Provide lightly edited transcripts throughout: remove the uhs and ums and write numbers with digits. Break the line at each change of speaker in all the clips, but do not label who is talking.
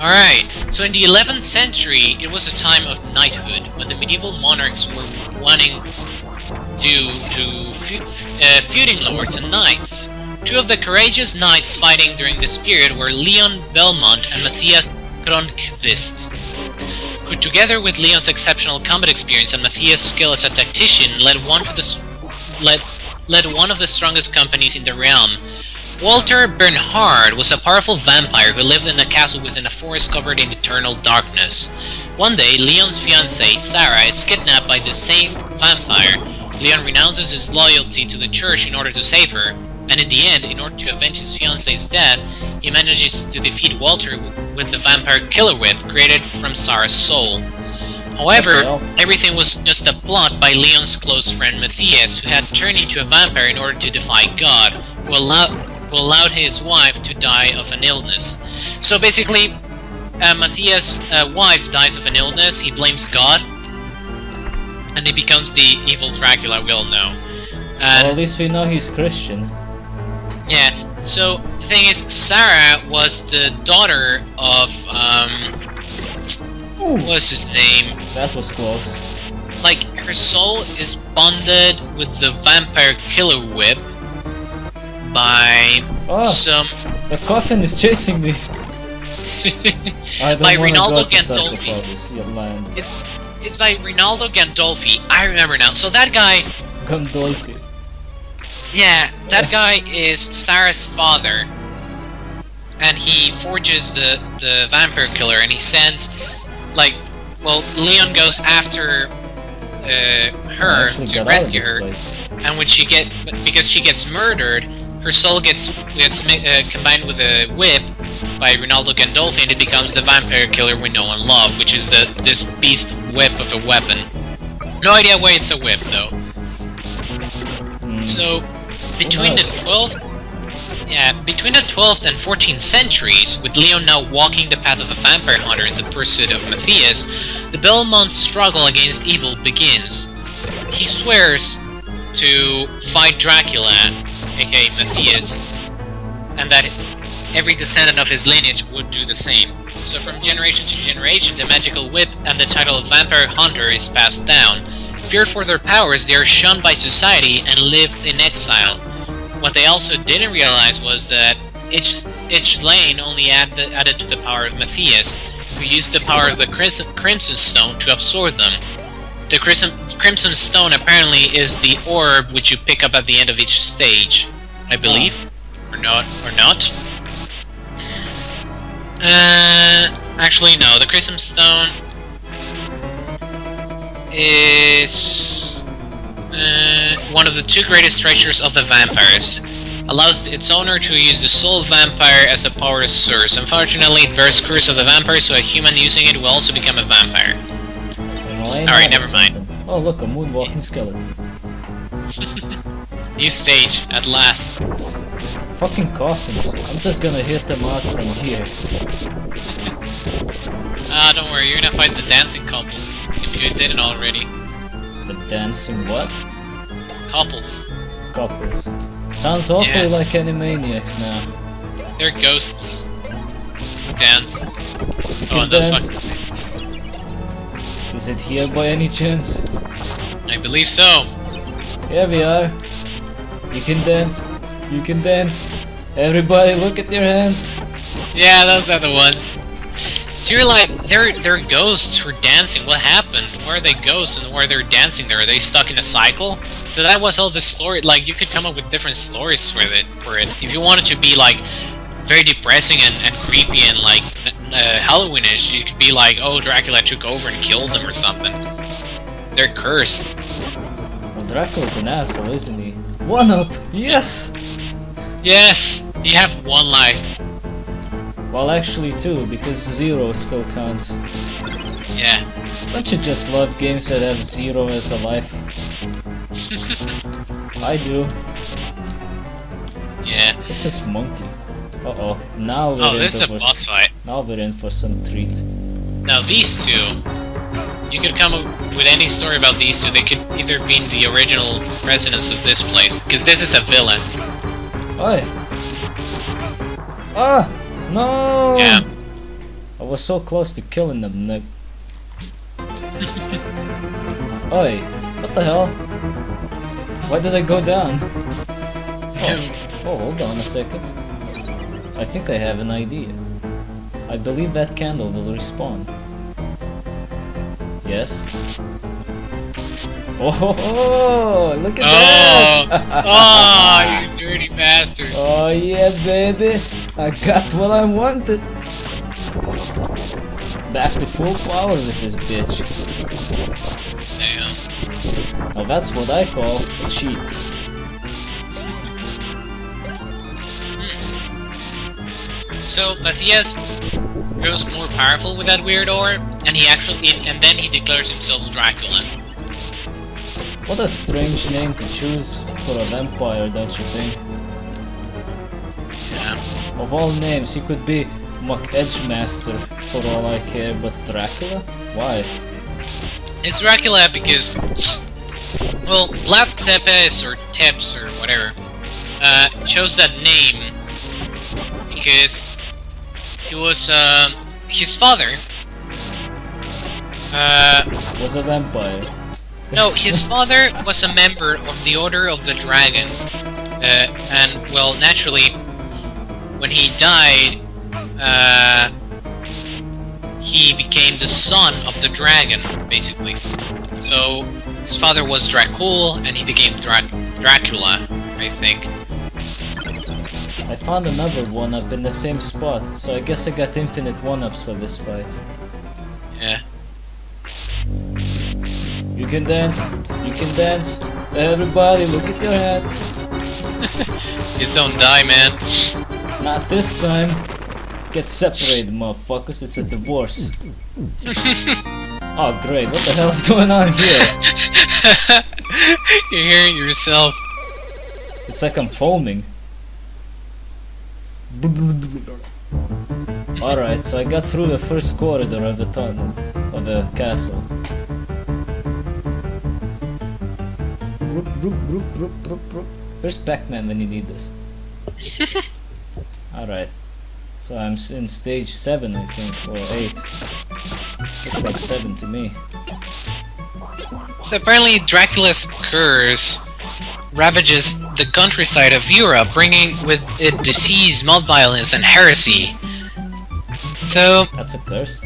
Alright, so in the 11th century, it was a time of knighthood, when the medieval monarchs were wanting to feuding lords and knights. Two of the courageous knights fighting during this period were Leon Belmont and Matthias Kronqvist, who together with Leon's exceptional combat experience and Matthias' skill as a tactician led one of the strongest companies in the realm. Walter Bernhard was a powerful vampire who lived in a castle within a forest covered in eternal darkness. One day, Leon's fiancée, Sarah, is kidnapped by the same vampire. Leon renounces his loyalty to the church in order to save her, and in the end, in order to avenge his fiancée's death, he manages to defeat Walter with the vampire killer whip created from Sarah's soul. However, everything was just a plot by Leon's close friend Matthias, who had turned into a vampire in order to defy God, who allowed his wife to die of an illness. So basically, Matthias' wife dies of an illness, he blames God, and he becomes the evil Dracula we all know.
Well, at least we know he's Christian.
Yeah, so the thing is, Sarah was the daughter of, what's his name?
That was close.
Like, her soul is bonded with the vampire killer whip by some...
The coffin is chasing me! I don't
by
wanna
Rinaldo
go to
Gandolfi.
Sarcophagus, you land.
It's by Rinaldo Gandolfi. I remember now. So that guy...
Gandolfi.
Yeah, that guy is Sarah's father. And he forges the vampire killer, and he sends... Like, well, Leon goes after her to rescue her, and when because she gets murdered, her soul gets combined with a whip by Rinaldo Gandolfi, and it becomes the vampire killer we know and love, which is this beast whip of a weapon. No idea why it's a whip though. So between the 12th and 14th centuries, with Leon now walking the path of a vampire hunter in the pursuit of Matthias, the Belmont struggle against evil begins. He swears to fight Dracula, aka Matthias, and that every descendant of his lineage would do the same. So from generation to generation, the magical whip and the title of vampire hunter is passed down. Feared for their powers, they are shunned by society and live in exile. What they also didn't realize was that each lane only added to the power of Matthias, who used the power of the Crimson Stone to absorb them. The Crimson Stone apparently is the orb which you pick up at the end of each stage, I believe, or not. Actually no, the Crimson Stone is one of the two greatest treasures of the vampires. Allows its owner to use the soul vampire as a power source. Unfortunately, it bears curse of the vampire, so a human using it will also become a vampire. Alright, never mind.
Oh look, a moonwalking skeleton.
New stage, at last.
Fucking coffins. I'm just gonna hit them out from here.
Don't worry, you're gonna fight the dancing couples, if you didn't already.
The dancing what?
Couples.
Couples. Sounds awfully like Animaniacs now.
They're ghosts. Who dance.
Can dance. Is it here by any chance?
I believe so.
Here we are. You can dance. You can dance. Everybody look at your hands.
Yeah, those are the ones. So you're like, they're ghosts who are dancing. What happened? Why are they ghosts and why are they dancing there? Are they stuck in a cycle? So that was all the story. Like, you could come up with different stories for it. If you wanted to be like very depressing and creepy and like Halloweenish, you could be like, oh, Dracula took over and killed them or something. They're cursed.
Well, Dracula's an asshole, isn't he? 1-up! Yes!
Yes! You have one life.
Well, actually 2, because 0 still counts.
Yeah.
Don't you just love games that have 0 as a life? I do.
Yeah.
It's just monkey. Uh-oh. Now we're
this is a boss fight.
Now we're in for some treat.
Now these two, you could come up with any story about these two. They could either be the original residents of this place, because this is a villain.
Oi! Ah! No!
Yeah.
I was so close to killing them. Oi, what the hell? Why did I go down? Oh, hold on a second. I think I have an idea. I believe that candle will respawn. Yes? Oh, look at that!
Oh, you dirty bastard!
Oh yeah, baby! I got what I wanted! Back to full power with this bitch.
Damn.
Now that's what I call a cheat.
So Matthias grows more powerful with that weird ore, and then he declares himself Dracula.
What a strange name to choose for a vampire, don't you think?
Yeah.
Of all names, he could be Muck Edgemaster for all I care, but Dracula? Why?
It's Dracula because, well, Vlad Tepes or Tepes or whatever chose that name because he was his father
Was a vampire.
no, his father was a member of the Order of the Dragon, and well, naturally, when he died, he became the son of the dragon, basically. So his father was Dracul, and he became Dracula, I think.
I found another one-up in the same spot, so I guess I got infinite one-ups for this fight.
Yeah.
You can dance, you can dance. Everybody, look at your hands.
Just don't die, man.
Not this time. Get separated, motherfuckers. It's a divorce. Oh, great. What the hell's going on here?
You're hearing yourself.
It's like I'm foaming. Alright, so I got through the first corridor of the tunnel, of the castle. Where's Pac-Man when you need this? Alright. So I'm in stage 7, I think, or 8. Looks like 7 to me.
So apparently Dracula's curse ravages the countryside of Europe, bringing with it disease, mob violence, and heresy. So,
That's a curse.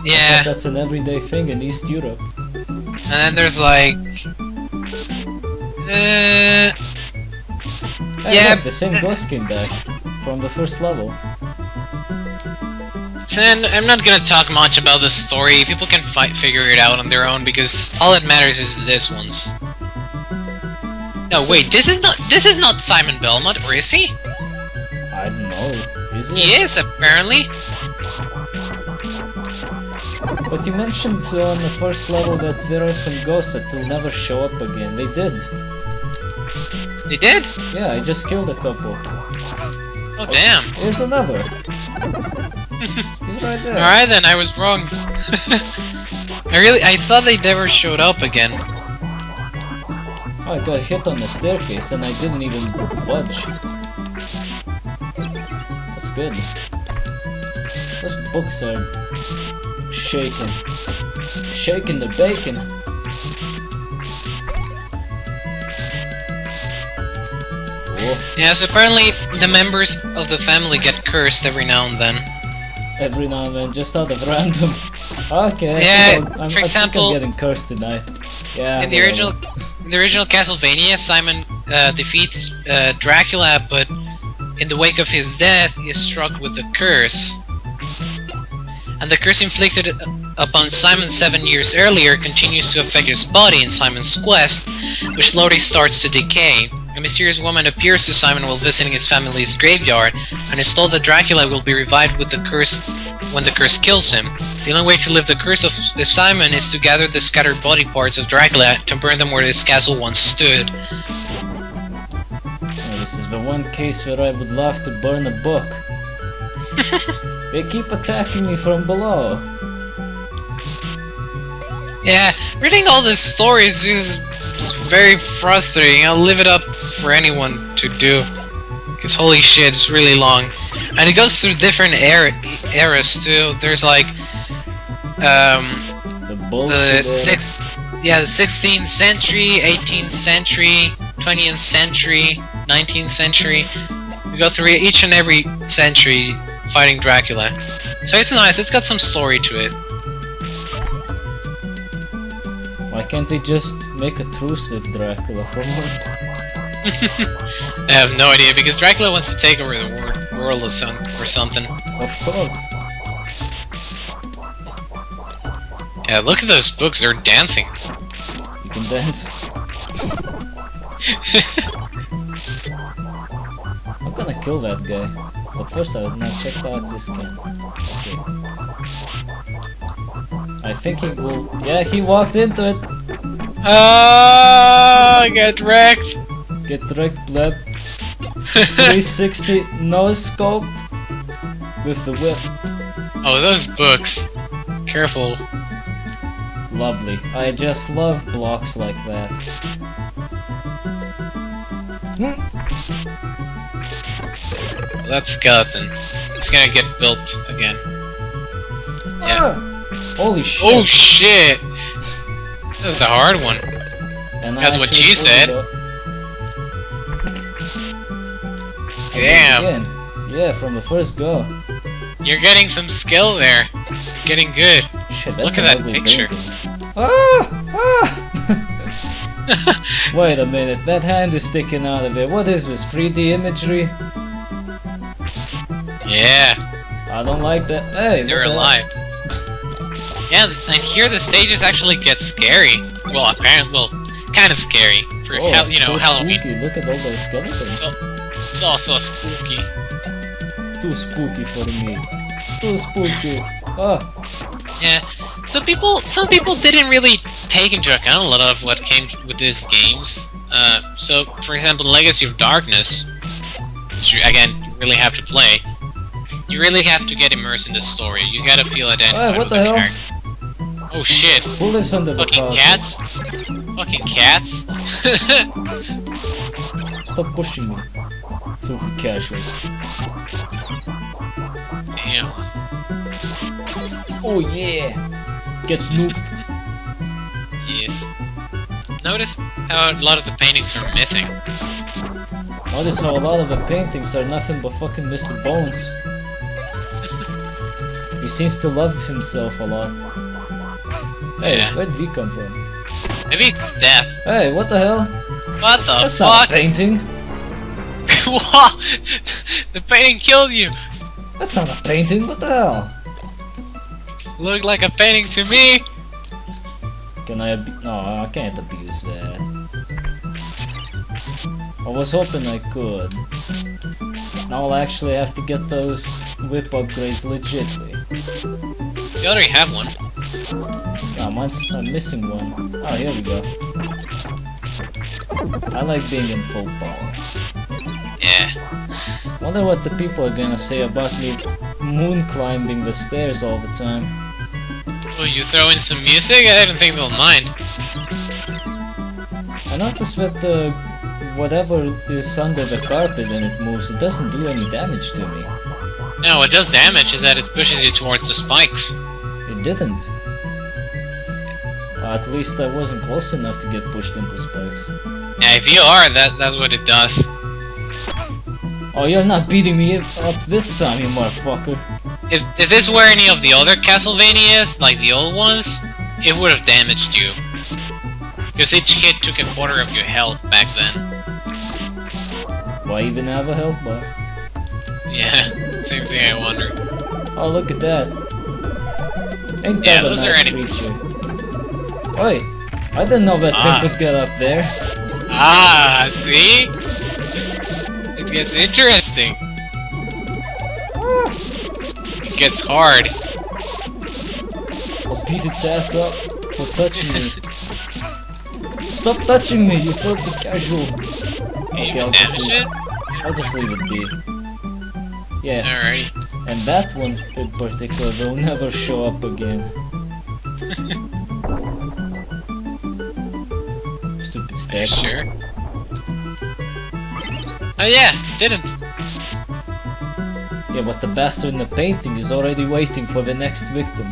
yeah,
That's an everyday thing in East Europe.
and then there's like...
Hey,
yeah,
look, the same ghost came back from the first level.
and I'm not gonna talk much about the story. People can figure it out on their own, because all that matters is this one's. No,
So-
wait, this is not Simon Belmont, or is he?
I don't know. Is it?
He is, apparently.
But you mentioned on the first level that there are some ghosts that will never show up again. They did.
They did?
Yeah, I just killed a couple.
Oh, damn.
Here's another. He's right there.
Alright then, I was wrong. I thought they never showed up again.
Oh, I got hit on the staircase and I didn't even budge. That's good. Those books are shaking. Shaking the bacon. Whoa.
Yeah, so apparently the members of the family get cursed every now and then.
Every now and then, just out of random. Okay,
Yeah,
I
for
think
example-
I'm getting cursed tonight. Yeah.
In the original Castlevania, Simon defeats Dracula, but in the wake of his death, he is struck with a curse. And the curse inflicted upon Simon 7 years earlier continues to affect his body in Simon's quest, which slowly starts to decay. A mysterious woman appears to Simon while visiting his family's graveyard, and is told that Dracula will be revived with the curse when the curse kills him. The only way to lift the curse of Simon is to gather the scattered body parts of Dracula to burn them where his castle once stood.
Oh, this is the one case where I would love to burn a book. They keep attacking me from below.
Yeah, reading all these stories is very frustrating. I'll leave it up for anyone to do, because holy shit, it's really long. And it goes through different eras too. There's like
The bullshit.
the 16th century, 18th century, 20th century, 19th century. We go through each and every century fighting Dracula. So it's nice. It's got some story to it.
Why can't they just make a truce with Dracula for one?
I have no idea because Dracula wants to take over the world or something.
Of course.
Yeah, look at those books. They're dancing.
You can dance. I'm gonna kill that guy. But first I have not checked out this game. Okay. I think he will... Yeah, he walked into it!
Ah, get wrecked!
Get wrecked, bleb. 360 no-scoped with the whip.
Oh, those books. Careful.
Lovely. I just love blocks like that.
That skeleton. It's gonna get built again. Yeah.
Holy shit!
Oh shit! That was a hard one.
And
That's what
actually
she said. Damn.
Again. Yeah, from the first go.
You're getting some skill there. Getting good.
Shit, that's
Look
an
at that
ugly
picture.
painting. Ah! Wait a minute, that hand is sticking out of it. What is this, 3D imagery?
Yeah,
I don't like that. Hey,
they're
what the
alive. Yeah, and here the stages actually get scary. Well, apparently, kind of scary for
Oh, so
Halloween.
spooky. Look at all those skeletons.
So spooky.
Too spooky for me. Too spooky. Ah,
Yeah. Some people didn't really take into account a lot of what came with these games. So for example, Legacy of Darkness, which again you really have to play. You really have to get immersed in the story. You gotta feel identified
Hey, what
with
the
the
hell?
character. Oh shit!
who lives under the
Fucking
carpet?
cats! Fucking cats!
Stop pushing me. Filthy casuals.
Damn.
Oh yeah! Get nuked.
Yes. Notice how a lot of the paintings are missing.
Notice how a lot of the paintings are nothing but fucking Mr. Bones. He seems to love himself a lot. Hey,
Yeah.
where did he come from?
Maybe it's death.
Hey, what the hell?
What the
That's not
fuck?
a painting.
What? The painting killed you!
That's not a painting. What the hell?
Looked like a painting to me!
Can I no, I can't abuse that. I was hoping I could. Now I'll actually have to get those whip upgrades legitly.
You already have one.
Ah, I'm missing one. Oh, here we go. I like being in full power.
Yeah.
Wonder what the people are gonna say about me moon climbing the stairs all the time.
Will you throw in some music? I don't think they'll mind.
I noticed that whatever is under the carpet and it moves, it doesn't do any damage to me.
No, what does damage is that it pushes you towards the spikes.
It didn't. At least I wasn't close enough to get pushed into spikes.
Yeah, if you are, that's what it does.
Oh, you're not beating me up this time, you motherfucker.
If this were any of the other Castlevanias, like the old ones, it would have damaged you. Because each hit took a quarter of your health back then.
Why even have a health bar?
Yeah, same thing I wonder.
Oh, look at that. Ain't
Yeah,
that a
those are
nice
enemies.
creature? Oi, I didn't know that thing could get up there.
Ah, see? It gets interesting. It gets hard.
I'll beat its ass up for touching me. Stop touching me, you filthy casual. Okay, I'll just leave it be. Yeah,
Alrighty.
and that one in particular will never show up again. Stupid statue.
Sure. Oh yeah, it didn't.
Yeah, but the bastard in the painting is already waiting for the next victim.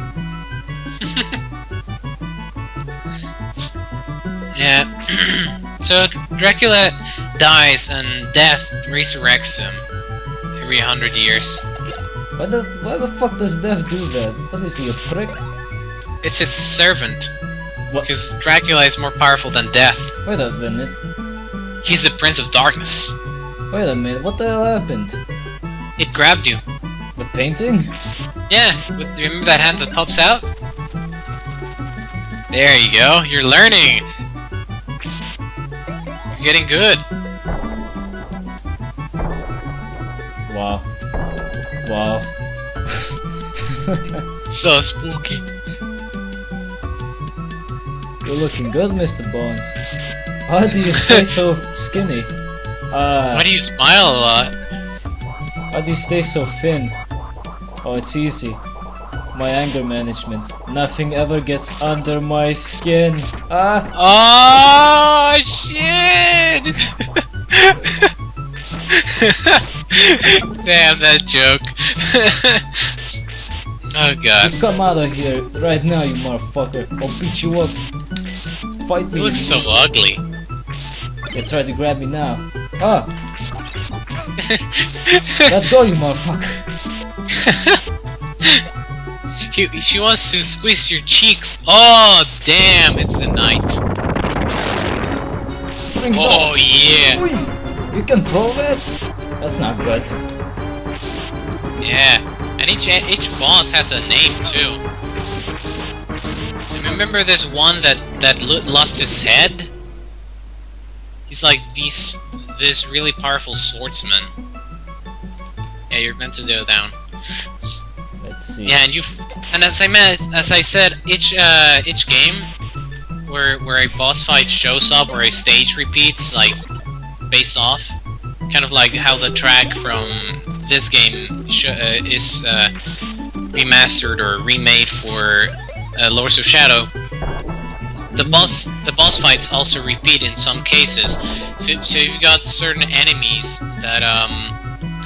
Yeah. So Dracula dies and death resurrects him every 100 years.
Why the fuck does Death do that? What is he, a prick?
It's its servant.
What?
Because Dracula is more powerful than death.
Wait a minute.
He's the Prince of Darkness.
Wait a minute, what the hell happened?
It grabbed you.
The painting?
Yeah, do you remember that hand that pops out? There you go, you're learning! You're getting good.
Wow. Wow.
So spooky.
You're looking good, Mr. Bones. How do you stay so skinny?
Why do you smile a lot?
How do you stay so thin? Oh, it's easy. My anger management. Nothing ever gets under my skin.
Oh shit! Damn that joke. Oh god.
You come out of here right now, you motherfucker. I'll beat you up. Fight me.
You look so ugly.
You try to grab me now. Let go, you motherfucker.
She wants to squeeze your cheeks. Oh damn, it's a knight.
Bring it
Oh
on.
yeah.
Oi, you can throw it? That's not good.
Yeah, and each boss has a name too. Remember this one that lost his head? He's like this really powerful swordsman. Yeah, you're meant to go down.
Let's see.
Yeah, and as I said, each game where a boss fight shows up or a stage repeats, like based off, kind of like how the track from this game is remastered or remade for Lords of Shadow. The boss fights also repeat in some cases. So you've got certain enemies that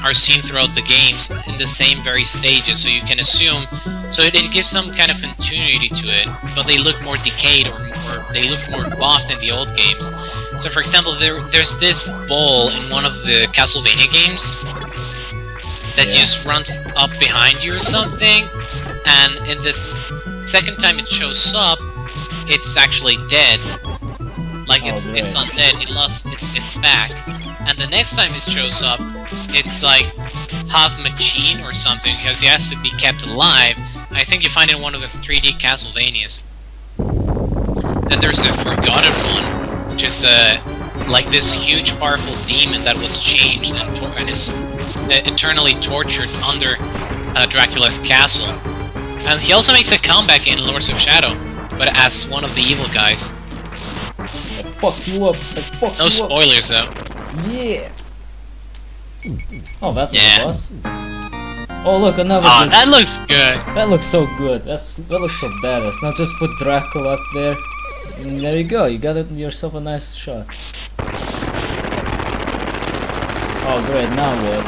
are seen throughout the games in the same very stages, so you can assume. So it gives some kind of continuity to it, but they look more decayed or they look more buffed in the old games. So for example, there's this ball in one of the Castlevania games that just runs up behind you or something, and in the second time it shows up, it's actually dead. Like it's undead, it lost its back. And the next time it shows up, it's like half machine or something, because he has to be kept alive. I think you find it in one of the 3D Castlevanias. Then there's the Forgotten one, which is like this huge powerful demon that was changed and is eternally tortured under Dracula's castle. And he also makes a comeback in Lords of Shadow, but as one of the evil guys.
I fucked you up. I fucked you up.
No spoilers though.
Yeah. Oh, that was a boss. Oh, look, another.
Oh, that looks good.
That looks so good. That looks so badass. Now just put Dracula up there. And there you go. You got yourself a nice shot. Oh, great. Now what?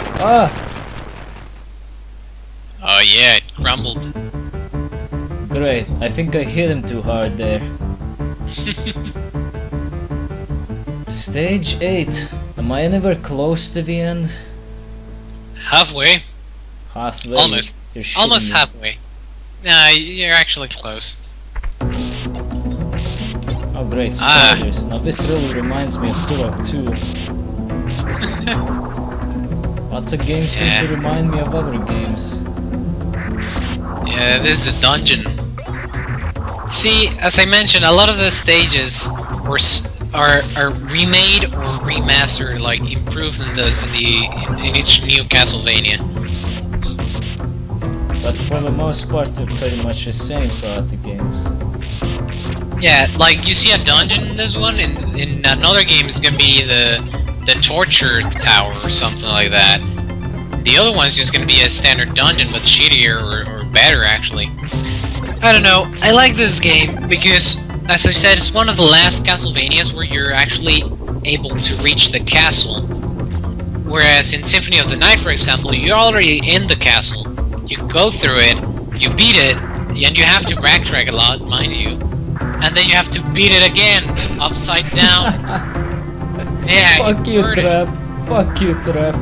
Oh yeah, it crumbled.
Great. I think I hit him too hard there. Stage 8. Am I anywhere close to the end?
Halfway.
Halfway.
Almost.
You're shitting
Almost
me.
halfway. Nah, you're actually close.
Oh great, spoilers. Now this really reminds me of Turok 2. Lots of games seem to remind me of other games.
Yeah, this is the dungeon. See, as I mentioned, a lot of the stages are remade or remastered, like improved in each new Castlevania.
But for the most part, they're pretty much the same throughout the games.
Yeah, like you see a dungeon in this one, in another game it's gonna be the torture tower or something like that. The other one's just gonna be a standard dungeon, but shittier or better actually. I don't know. I like this game because, as I said, it's one of the last Castlevanias where you're actually able to reach the castle. Whereas in Symphony of the Night, for example, you're already in the castle. You go through it, you beat it, and you have to backtrack a lot, mind you. And then you have to beat it again, upside down. Yeah,
Fuck you, Trap. Fuck you, Trap.